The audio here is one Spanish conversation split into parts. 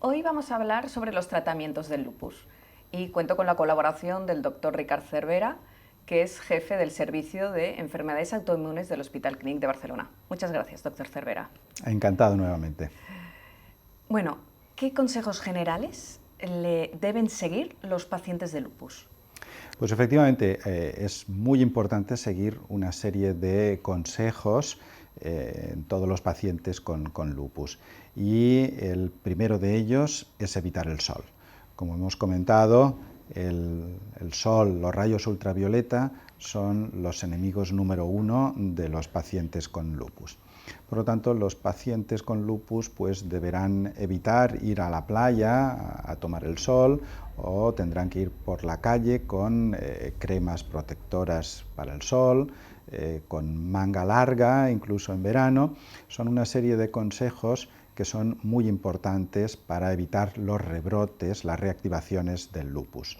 Hoy vamos a hablar sobre los tratamientos del lupus y cuento con la colaboración del doctor Ricard Cervera, que es jefe del Servicio de Enfermedades Autoinmunes del Hospital Clínic de Barcelona. Muchas gracias, doctor Cervera. Encantado nuevamente. Bueno, ¿qué consejos generales le deben seguir los pacientes de lupus? Pues efectivamente es muy importante seguir una serie de consejos en todos los pacientes con lupus, y el primero de ellos es evitar el sol. Como hemos comentado, el sol, los rayos ultravioleta son los enemigos número uno de los pacientes con lupus. Por lo tanto, los pacientes con lupus pues, deberán evitar ir a la playa a tomar el sol, o tendrán que ir por la calle con cremas protectoras para el sol, con manga larga, incluso en verano. Son una serie de consejos que son muy importantes para evitar los rebrotes, las reactivaciones del lupus.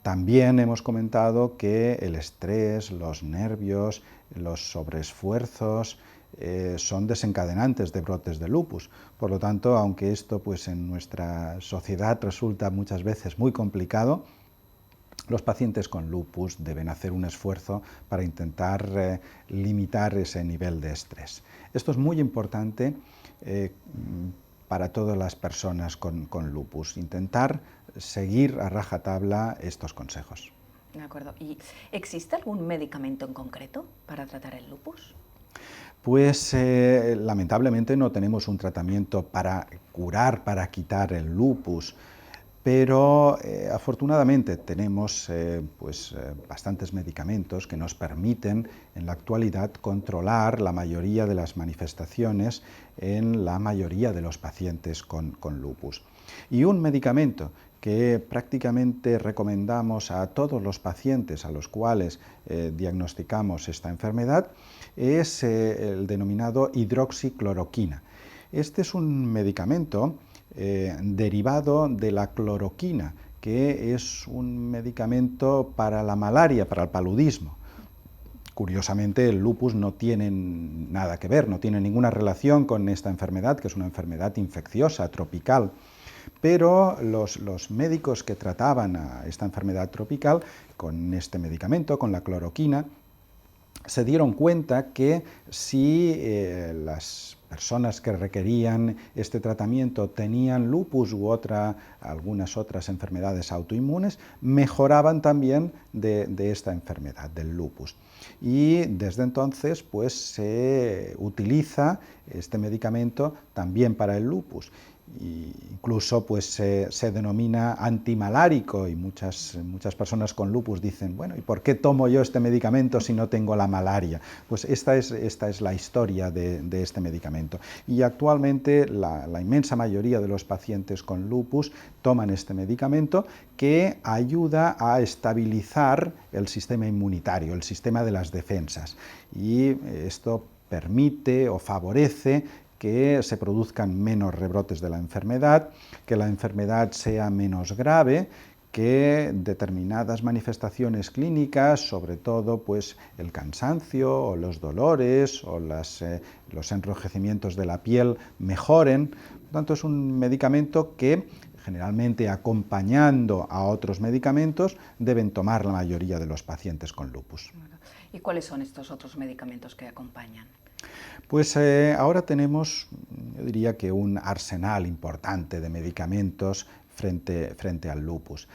También hemos comentado que el estrés, los nervios, los sobreesfuerzos son desencadenantes de brotes de lupus. Por lo tanto, aunque esto pues, en nuestra sociedad resulta muchas veces muy complicado, los pacientes con lupus deben hacer un esfuerzo para intentar limitar ese nivel de estrés. Esto es muy importante para todas las personas con lupus, intentar seguir a rajatabla estos consejos. De acuerdo. ¿Y existe algún medicamento en concreto para tratar el lupus? Pues lamentablemente no tenemos un tratamiento para curar, para quitar el lupus, pero afortunadamente tenemos bastantes medicamentos que nos permiten en la actualidad controlar la mayoría de las manifestaciones en la mayoría de los pacientes con lupus. Y un medicamento que prácticamente recomendamos a todos los pacientes a los cuales diagnosticamos esta enfermedad es el denominado hidroxicloroquina. Este es un medicamento derivado de la cloroquina, que es un medicamento para la malaria, para el paludismo. Curiosamente, el lupus no tiene nada que ver, no tiene ninguna relación con esta enfermedad, que es una enfermedad infecciosa, tropical. Pero los médicos que trataban a esta enfermedad tropical con este medicamento, con la cloroquina, se dieron cuenta que si las personas que requerían este tratamiento tenían lupus u algunas otras enfermedades autoinmunes, mejoraban también de esta enfermedad, del lupus. Y desde entonces pues, se utiliza este medicamento también para el lupus. Incluso pues, se denomina antimalárico, y muchas personas con lupus dicen, bueno, ¿y por qué tomo yo este medicamento si no tengo la malaria? Pues esta es la historia de este medicamento. Y actualmente la inmensa mayoría de los pacientes con lupus toman este medicamento, que ayuda a estabilizar el sistema inmunitario, el sistema de las defensas. Y esto permite o favorece que se produzcan menos rebrotes de la enfermedad, que la enfermedad sea menos grave, que determinadas manifestaciones clínicas, sobre todo pues, el cansancio o los dolores o los enrojecimientos de la piel, mejoren. Por tanto, es un medicamento que generalmente, acompañando a otros medicamentos, deben tomar la mayoría de los pacientes con lupus. ¿Y cuáles son estos otros medicamentos que acompañan? Pues ahora tenemos, yo diría que un arsenal importante de medicamentos frente al lupus.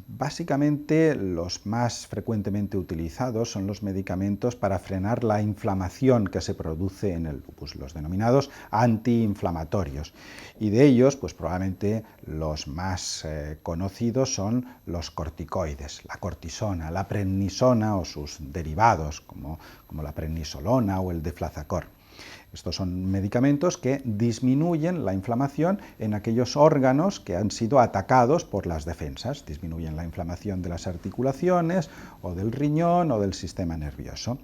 Básicamente los más frecuentemente utilizados son los medicamentos para frenar la inflamación que se produce en el lupus, los denominados antiinflamatorios. Y de ellos, pues probablemente los más conocidos son los corticoides, la cortisona, la prednisona o sus derivados, como la prednisolona o el deflazacor. Estos son medicamentos que disminuyen la inflamación en aquellos órganos que han sido atacados por las defensas, disminuyen la inflamación de las articulaciones o del riñón o del sistema nervioso.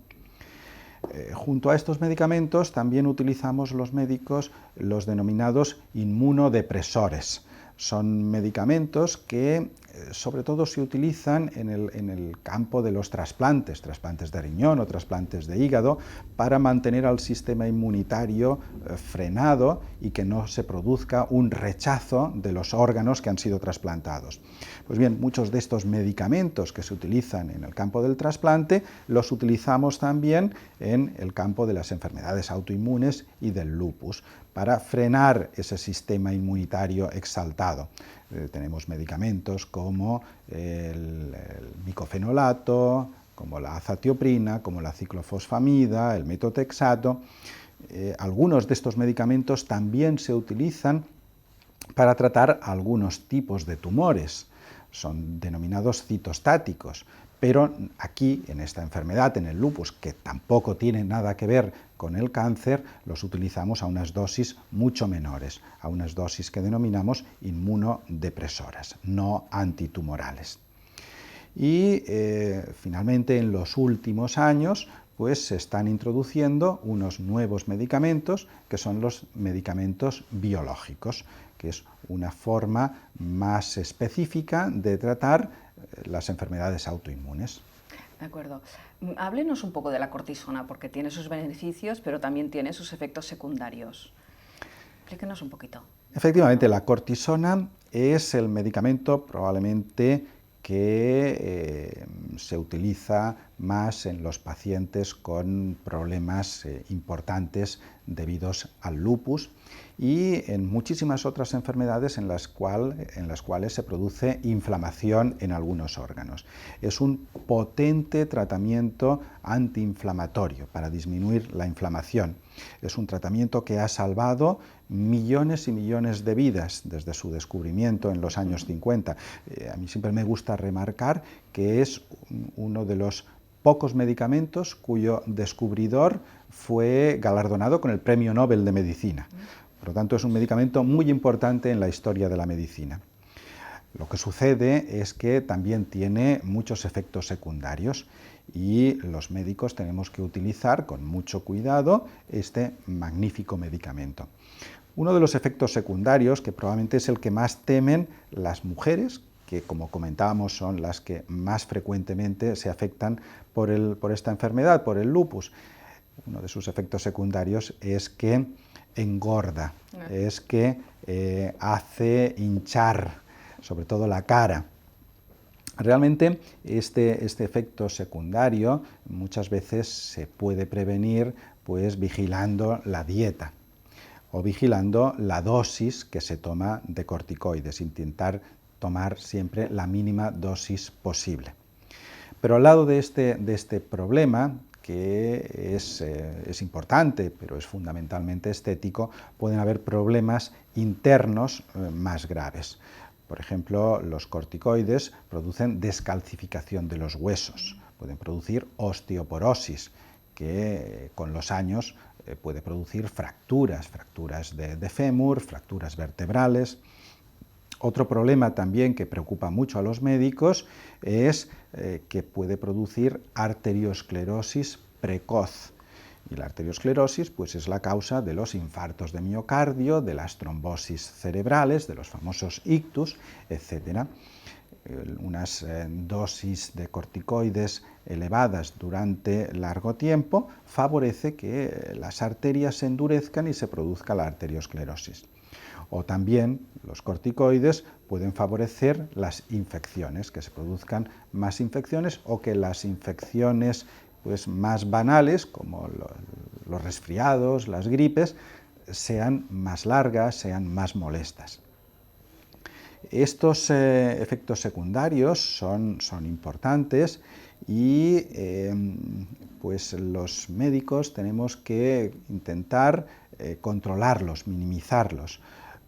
Junto a estos medicamentos también utilizamos los médicos los denominados inmunodepresores, Son medicamentos que sobre todo se utilizan en el campo de los trasplantes de riñón o trasplantes de hígado, para mantener al sistema inmunitario frenado y que no se produzca un rechazo de los órganos que han sido trasplantados. Pues bien, muchos de estos medicamentos que se utilizan en el campo del trasplante los utilizamos también en el campo de las enfermedades autoinmunes y del lupus, para frenar ese sistema inmunitario exaltado. Tenemos medicamentos como el micofenolato, como la azatioprina, como la ciclofosfamida, el metotrexato. Algunos de estos medicamentos también se utilizan para tratar algunos tipos de tumores. Son denominados citostáticos, pero aquí, en esta enfermedad, en el lupus, que tampoco tiene nada que ver con el cáncer, los utilizamos a unas dosis mucho menores, a unas dosis que denominamos inmunodepresoras, no antitumorales. Y finalmente, en los últimos años, pues se están introduciendo unos nuevos medicamentos, que son los medicamentos biológicos, que es una forma más específica de tratar las enfermedades autoinmunes. De acuerdo. Háblenos un poco de la cortisona, porque tiene sus beneficios, pero también tiene sus efectos secundarios. Explíquenos un poquito. Efectivamente, la cortisona es el medicamento probablemente que se utiliza más en los pacientes con problemas importantes debidos al lupus y en muchísimas otras enfermedades en las cuales se produce inflamación en algunos órganos. Es un potente tratamiento antiinflamatorio para disminuir la inflamación. Es un tratamiento que ha salvado millones y millones de vidas desde su descubrimiento en los años 50. A mí siempre me gusta remarcar que es uno de los pocos medicamentos cuyo descubridor fue galardonado con el Premio Nobel de Medicina. Por lo tanto, es un medicamento muy importante en la historia de la medicina. Lo que sucede es que también tiene muchos efectos secundarios y los médicos tenemos que utilizar con mucho cuidado este magnífico medicamento. Uno de los efectos secundarios, que probablemente es el que más temen las mujeres, que como comentábamos son las que más frecuentemente se afectan por esta enfermedad, por el lupus, uno de sus efectos secundarios es que engorda, es que hace hinchar, sobre todo la cara. Realmente este efecto secundario muchas veces se puede prevenir pues vigilando la dieta o vigilando la dosis que se toma de corticoides, intentar tomar siempre la mínima dosis posible. Pero al lado de este problema, que es importante, pero es fundamentalmente estético, pueden haber problemas internos más graves. Por ejemplo, los corticoides producen descalcificación de los huesos, pueden producir osteoporosis, que con los años puede producir fracturas de fémur, fracturas vertebrales. Otro problema también que preocupa mucho a los médicos es que puede producir arteriosclerosis precoz. Y la arteriosclerosis pues, es la causa de los infartos de miocardio, de las trombosis cerebrales, de los famosos ictus, etc. Unas dosis de corticoides elevadas durante largo tiempo favorece que las arterias se endurezcan y se produzca la arteriosclerosis. O también los corticoides pueden favorecer las infecciones, que se produzcan más infecciones o que las infecciones pues, más banales, como los resfriados, las gripes, sean más largas, sean más molestas. Estos efectos secundarios son importantes y pues los médicos tenemos que intentar controlarlos, minimizarlos.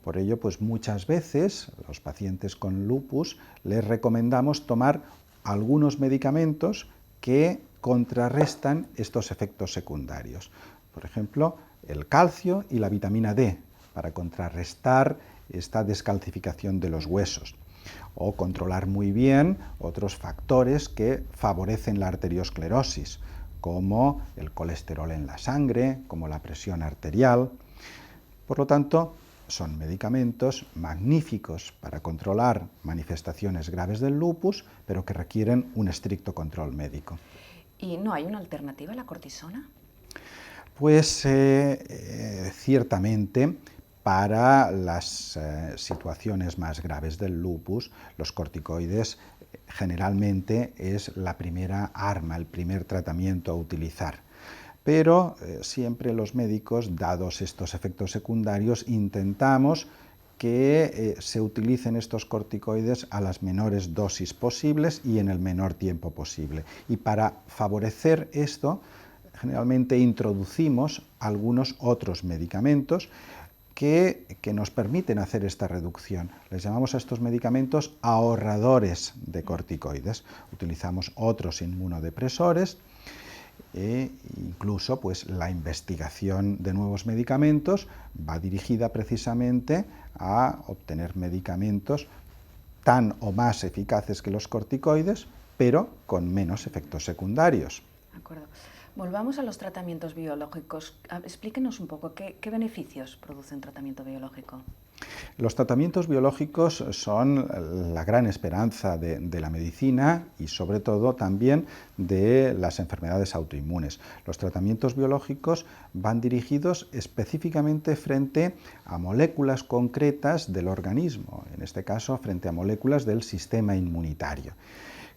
Por ello, pues muchas veces a los pacientes con lupus les recomendamos tomar algunos medicamentos que contrarrestan estos efectos secundarios. Por ejemplo, el calcio y la vitamina D, para contrarrestar esta descalcificación de los huesos. O controlar muy bien otros factores que favorecen la arteriosclerosis, como el colesterol en la sangre, como la presión arterial. Por lo tanto, son medicamentos magníficos para controlar manifestaciones graves del lupus, pero que requieren un estricto control médico. ¿Y no hay una alternativa a la cortisona? Pues ciertamente, para las situaciones más graves del lupus, los corticoides generalmente es la primera arma, el primer tratamiento a utilizar. Pero siempre los médicos, dados estos efectos secundarios, intentamos que se utilicen estos corticoides a las menores dosis posibles y en el menor tiempo posible. Y para favorecer esto, generalmente introducimos algunos otros medicamentos que nos permiten hacer esta reducción. Les llamamos a estos medicamentos ahorradores de corticoides. Utilizamos otros inmunodepresores e incluso pues, la investigación de nuevos medicamentos va dirigida precisamente a obtener medicamentos tan o más eficaces que los corticoides, pero con menos efectos secundarios. De acuerdo. Volvamos a los tratamientos biológicos. Explíquenos un poco qué beneficios produce un tratamiento biológico. Los tratamientos biológicos son la gran esperanza de la medicina y sobre todo también de las enfermedades autoinmunes. Los tratamientos biológicos van dirigidos específicamente frente a moléculas concretas del organismo, en este caso frente a moléculas del sistema inmunitario,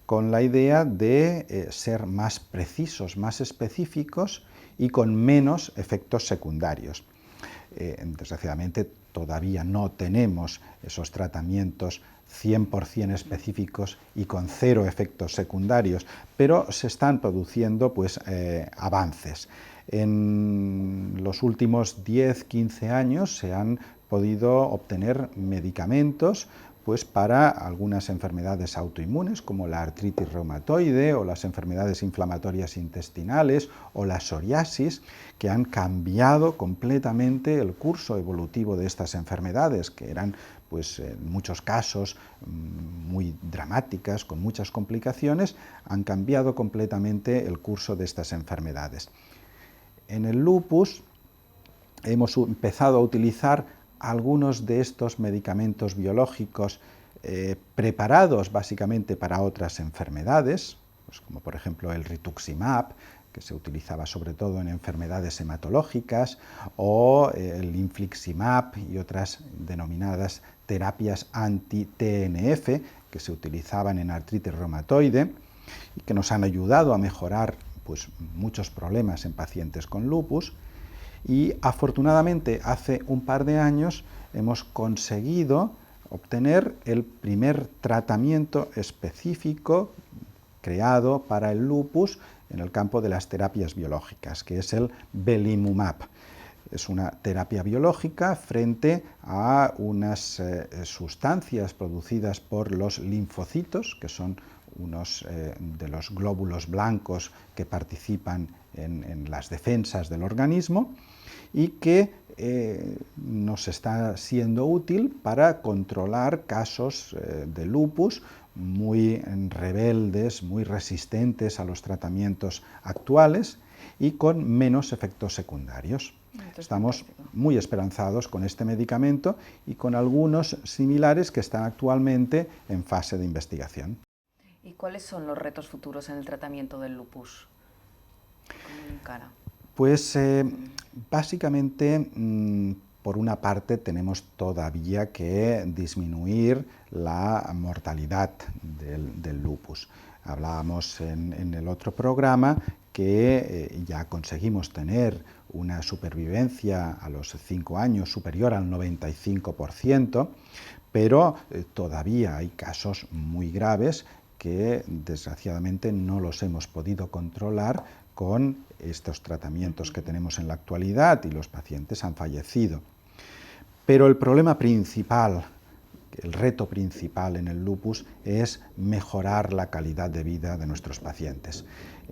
con la idea de ser más precisos, más específicos y con menos efectos secundarios. Desgraciadamente todavía no tenemos esos tratamientos 100% específicos y con cero efectos secundarios, pero se están produciendo pues, avances. En los últimos 10-15 años se han podido obtener medicamentos pues para algunas enfermedades autoinmunes como la artritis reumatoide o las enfermedades inflamatorias intestinales o la psoriasis, que han cambiado completamente el curso evolutivo de estas enfermedades, que eran pues, en muchos casos muy dramáticas, con muchas complicaciones, han cambiado completamente el curso de estas enfermedades. En el lupus hemos empezado a utilizar algunos de estos medicamentos biológicos preparados básicamente para otras enfermedades, pues como por ejemplo el rituximab, que se utilizaba sobre todo en enfermedades hematológicas, o el infliximab y otras denominadas terapias anti-TNF, que se utilizaban en artritis reumatoide y que nos han ayudado a mejorar pues, muchos problemas en pacientes con lupus. Y afortunadamente hace un par de años hemos conseguido obtener el primer tratamiento específico creado para el lupus en el campo de las terapias biológicas, que es el belimumab. Es una terapia biológica frente a unas sustancias producidas por los linfocitos, que son unos de los glóbulos blancos que participan en las defensas del organismo y que nos está siendo útil para controlar casos de lupus muy rebeldes, muy resistentes a los tratamientos actuales y con menos efectos secundarios. Estamos muy esperanzados con este medicamento y con algunos similares que están actualmente en fase de investigación. ¿Y cuáles son los retos futuros en el tratamiento del lupus? ¿Cómo lo encara? Pues básicamente, por una parte, tenemos todavía que disminuir la mortalidad del lupus. Hablábamos en el otro programa que ya conseguimos tener una supervivencia a los 5 años superior al 95%, pero todavía hay casos muy graves que desgraciadamente no los hemos podido controlar con estos tratamientos que tenemos en la actualidad y los pacientes han fallecido. Pero el problema principal, el reto principal en el lupus es mejorar la calidad de vida de nuestros pacientes.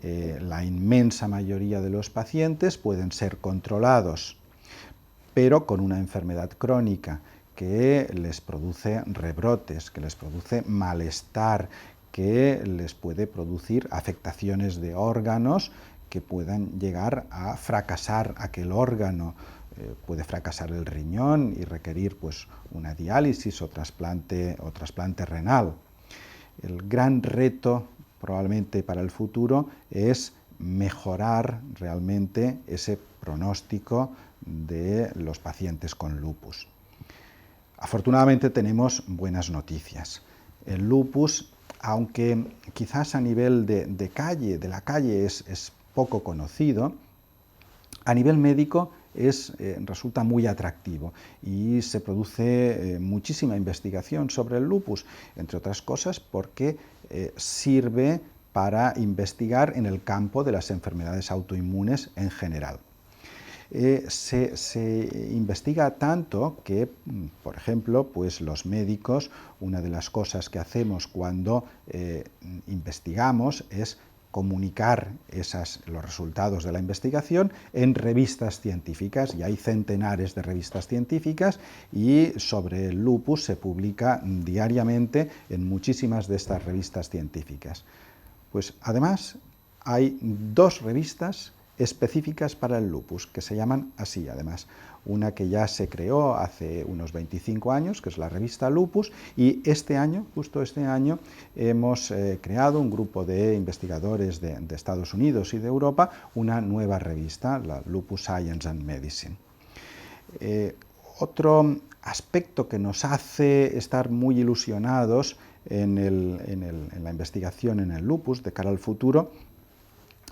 La inmensa mayoría de los pacientes pueden ser controlados, pero con una enfermedad crónica que les produce rebrotes, que les produce malestar, que les puede producir afectaciones de órganos que puedan llegar a fracasar aquel órgano puede fracasar el riñón y requerir pues, una diálisis o trasplante renal. El gran reto probablemente para el futuro es mejorar realmente ese pronóstico de los pacientes con lupus. Afortunadamente tenemos buenas noticias. El lupus, aunque quizás a nivel de la calle es poco conocido, a nivel médico resulta muy atractivo y se produce muchísima investigación sobre el lupus, entre otras cosas porque sirve para investigar en el campo de las enfermedades autoinmunes en general. Se investiga tanto que, por ejemplo, pues los médicos, una de las cosas que hacemos cuando investigamos es comunicar los resultados de la investigación en revistas científicas, y hay centenares de revistas científicas, y sobre el lupus se publica diariamente en muchísimas de estas revistas científicas. Pues además hay 2 revistas específicas para el lupus, que se llaman así además. Una que ya se creó hace unos 25 años, que es la revista Lupus, y este año, justo este año, hemos creado un grupo de investigadores de Estados Unidos y de Europa, una nueva revista, la Lupus Science and Medicine. Otro aspecto que nos hace estar muy ilusionados en la investigación en el lupus de cara al futuro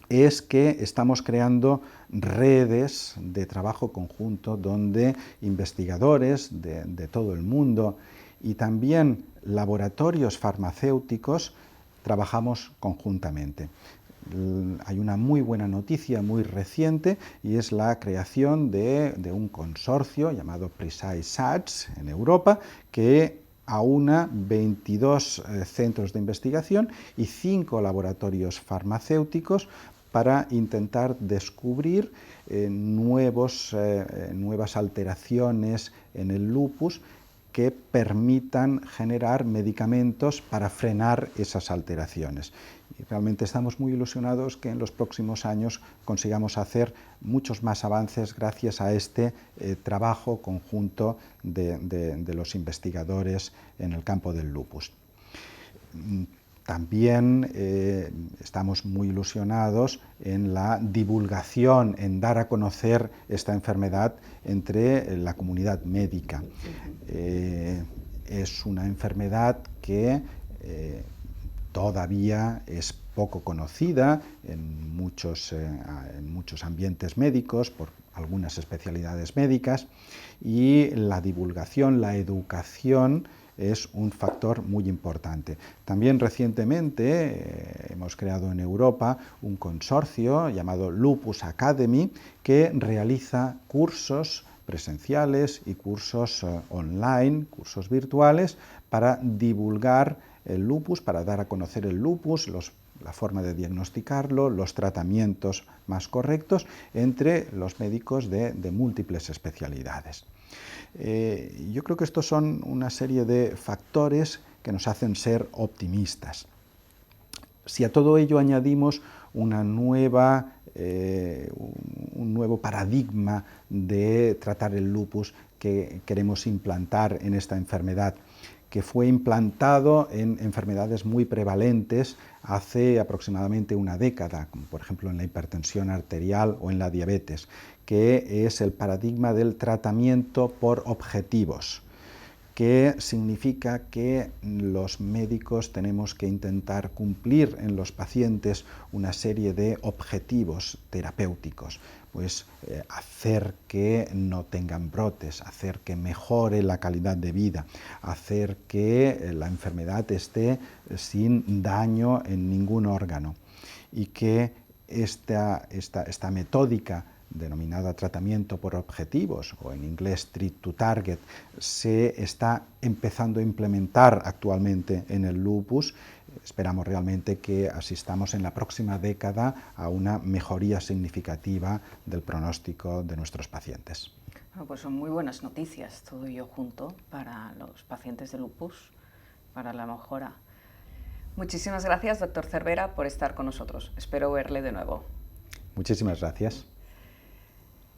es que estamos creando redes de trabajo conjunto donde investigadores de todo el mundo y también laboratorios farmacéuticos trabajamos conjuntamente. Hay una muy buena noticia muy reciente y es la creación de un consorcio llamado PreciseSats en Europa que aúna 22 centros de investigación y 5 laboratorios farmacéuticos para intentar descubrir nuevas alteraciones en el lupus que permitan generar medicamentos para frenar esas alteraciones. Y realmente estamos muy ilusionados que en los próximos años consigamos hacer muchos más avances gracias a este trabajo conjunto de los investigadores en el campo del lupus. También estamos muy ilusionados en la divulgación, en dar a conocer esta enfermedad entre la comunidad médica. Es una enfermedad que todavía es poco conocida en muchos ambientes médicos por algunas especialidades médicas, y la divulgación, la educación es un factor muy importante. También recientemente hemos creado en Europa un consorcio llamado Lupus Academy que realiza cursos presenciales y cursos online, cursos virtuales, para divulgar el lupus, para dar a conocer el lupus, la forma de diagnosticarlo, los tratamientos más correctos entre los médicos de múltiples especialidades. Yo creo que estos son una serie de factores que nos hacen ser optimistas. Si a todo ello añadimos un nuevo paradigma de tratar el lupus que queremos implantar en esta enfermedad, que fue implantado en enfermedades muy prevalentes hace aproximadamente una década, como por ejemplo en la hipertensión arterial o en la diabetes, que es el paradigma del tratamiento por objetivos, que significa que los médicos tenemos que intentar cumplir en los pacientes una serie de objetivos terapéuticos, pues hacer que no tengan brotes, hacer que mejore la calidad de vida, hacer que la enfermedad esté sin daño en ningún órgano, y que esta metódica denominada tratamiento por objetivos, o en inglés treat to target, se está empezando a implementar actualmente en el lupus. Esperamos realmente que asistamos en la próxima década a una mejoría significativa del pronóstico de nuestros pacientes. Bueno, pues son muy buenas noticias, todo ello junto, para los pacientes de lupus, para la mejora. Muchísimas gracias, doctor Cervera, por estar con nosotros. Espero verle de nuevo. Muchísimas gracias.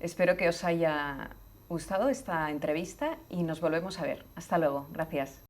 Espero que os haya gustado esta entrevista y nos volvemos a ver. Hasta luego. Gracias.